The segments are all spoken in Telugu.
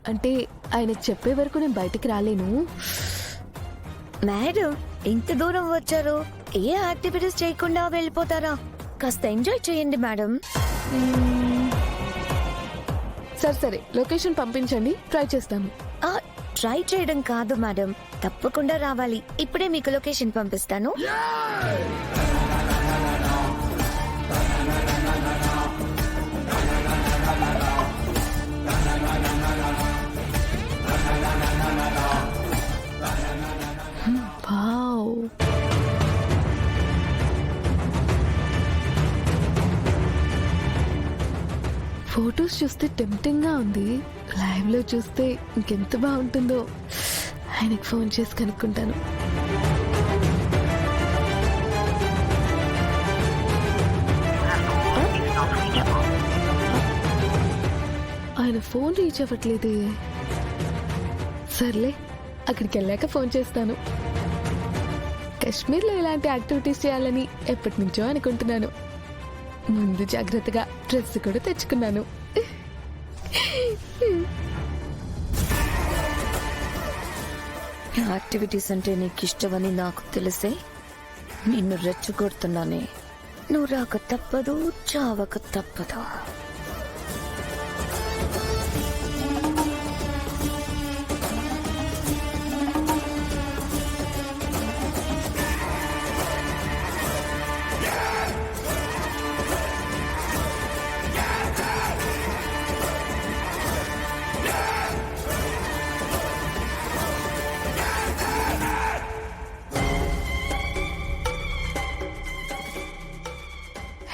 అంటే ఆయన చెప్పే వరకు నేను బయటికి రాలేను. మేడం ఇంత దూరం వచ్చారు, ఏ యాక్టివిటీస్ చేయకుండా వెళ్ళిపోతారా? కాస్త ఎంజాయ్ చేయండి మేడం. సరే లొకేషన్ పంపించండి, ట్రై చేస్తాను. ట్రై చేయడం కాదు మేడం, తప్పకుండా రావాలి. ఇప్పుడే మీకు లొకేషన్ పంపిస్తాను. వావ్, ఫొటోస్ చూస్తే టెంప్టింగ్ గా ఉంది. లైవ్ లో చూస్తే ఇంకెంత బాగుంటుందో. ఆయనకు ఫోన్ చేసి కనుక్కుంటాను. ఆయన ఫోన్ రీచ్ అవ్వట్లేదే. సర్లే, అక్కడికి వెళ్ళాక ఫోన్ చేస్తాను. కాశ్మీర్లో ఇలాంటి యాక్టివిటీస్ చేయాలని ఎప్పటి నుంచో అనుకుంటున్నాను. ముందు జాగ్రత్తగా డ్రెస్ కూడా తెచ్చుకున్నాను. యాక్టివిటీస్ అంటే నీకు ఇష్టమని నాకు తెలిసే నిన్ను రెచ్చగొడుతున్నానే. నువ్వు రాక తప్పదు, చావక తప్పదు.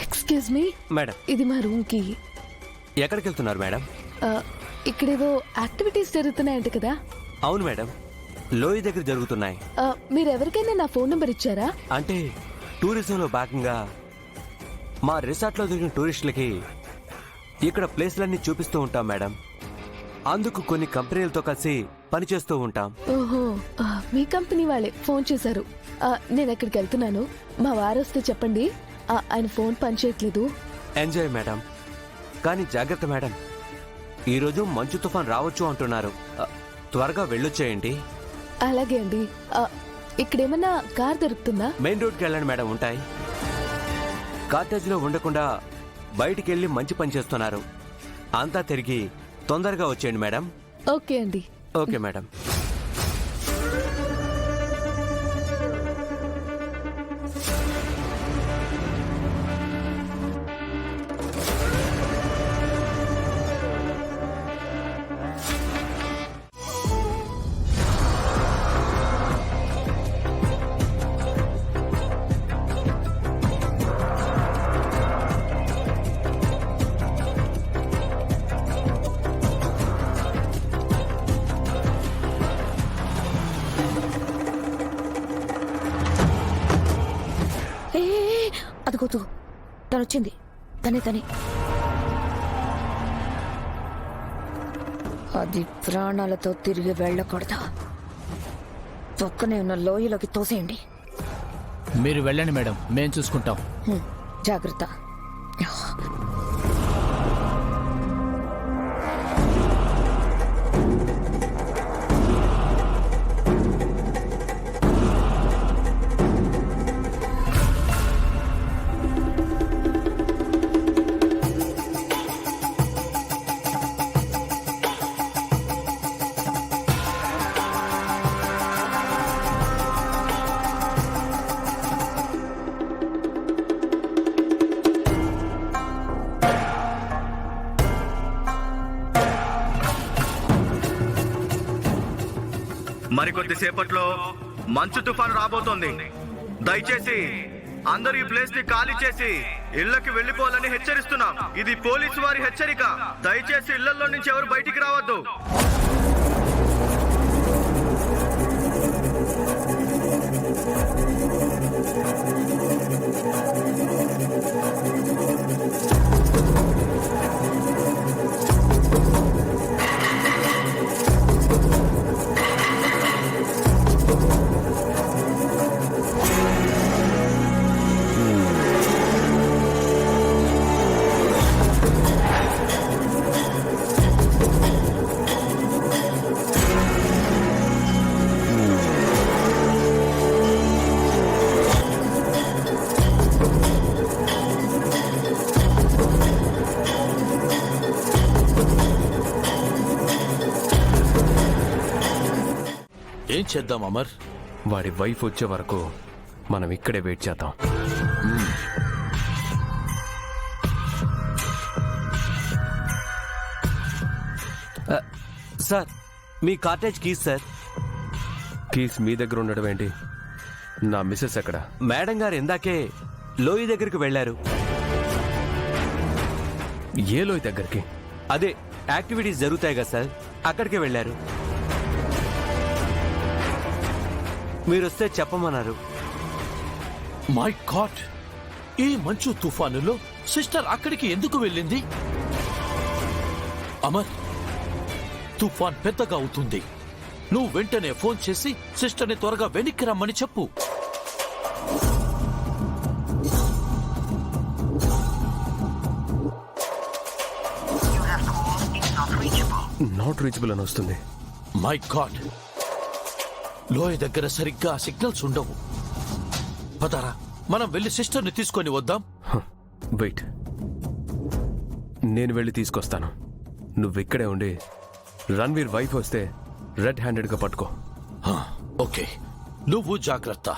ఎక్స్క్యూజ్ మీ మేడం, ఇది మా రూమ్ కి. ఎక్కడికి వెళ్తున్నారు మేడం? ఇక్కడేవో యాక్టివిటీస్ జరుగుతున్నాయంట కదా? అవును మేడం, లోయ దగ్గర జరుగుతున్నాయి. మీరు ఎవరికైనా నా ఫోన్ నంబర్ ఇచ్చారా? అంటే టూరిజంలో భాగంగా మా రిసార్ట్లో దొరికిన టూరిస్టులకి ఇక్కడ ప్లేస్లన్నీ చూపిస్తూ ఉంటాం మేడం. అందుకు కొన్ని కంపెనీలతో కలిసి పనిచేస్తూ ఉంటాం. ఓహో, మీ కంపెనీ వాళ్ళే ఫోన్ చేశారు. నేను ఎక్కడికి వెళ్తున్నాను, మా వారు వస్తే చెప్పండి. ఆయన ఫోన్ పనిచేయట్లేదు. ఎంజాయ్ మేడం, కానీ జాగ్రత్త మేడం. ఈరోజు మంచు తుఫాన్ రావచ్చు అంటున్నారు. త్వరగా వెళ్ళొచ్చేయండి. అలాగే అండి. ఇక్కడేమన్నా కార్ దొరుకుతుందా? మెయిన్ రోడ్కి వెళ్ళండి మేడం, ఉంటాయి. కాటేజ్లో ఉండకుండా బయటికి వెళ్ళి మంచి పని చేస్తున్నారు. అంతా తిరిగి తొందరగా వచ్చేయండి మేడం. ఓకే అండి. Okay madam. అదిగోతు, తనొచ్చింది. తనే అది ప్రాణాలతో తిరిగి వెళ్ళకూడదా? పక్కనే ఉన్న లోయలోకి తోసేయండి. మీరు వెళ్ళండి మేడం, మేం చూసుకుంటాం. జాగ్రత్త. మరికొద్ది సేపట్లో మంచు తుఫాను రాబోతోంది. దయచేసి అందరూ ఈ ప్లేస్ ని ఖాళీ చేసి ఇళ్లకి వెళ్లిపోవాలని హెచ్చరిస్తున్నాం. ఇది పోలీసు వారి హెచ్చరిక. దయచేసి ఇళ్లలో నుంచి ఎవరు బయటికి రావద్దు. చేద్దాం అమర్? వాడి వైఫ్ వచ్చే వరకు మనం ఇక్కడే వెయిట్ చేద్దాం. సార్, మీ కాటేజ్ కీస్ సార్. కీస్ మీ దగ్గర ఉండడం ఏంటి? నా మిస్సెస్ ఎక్కడ? మేడం గారు ఇందాకే లోయ దగ్గరికి వెళ్ళారు. ఏ లోయ దగ్గరికి? అదే యాక్టివిటీస్ జరుగుతాయి కదా సార్, అక్కడికే వెళ్ళారు. మీరొస్తే చెప్పమన్నారు. మై గాడ్, ఈ మంచు తుఫానులో సిస్టర్ అక్కడికి ఎందుకు వెళ్ళింది? అమర్, తుఫాన్ పెద్దగా అవుతుంది. నువ్వు వెంటనే ఫోన్ చేసి సిస్టర్ని త్వరగా వెనక్కి రమ్మని చెప్పు. నాట్ రీచబుల్ అని వస్తుంది. మై గాడ్, లోయ దగ్గర సరిగ్గా సిగ్నల్స్ ఉండవు. పదారా, మనం వెళ్ళి సిస్టర్ని తీసుకొని వద్దాం. వెయిట్, నేను వెళ్ళి తీసుకొస్తాను. నువ్విక్కడే ఉండి రణ్వీర్ వైఫ్ వస్తే రెడ్ హ్యాండెడ్గా పట్టుకో. ఓకే, నువ్వు జాగ్రత్త.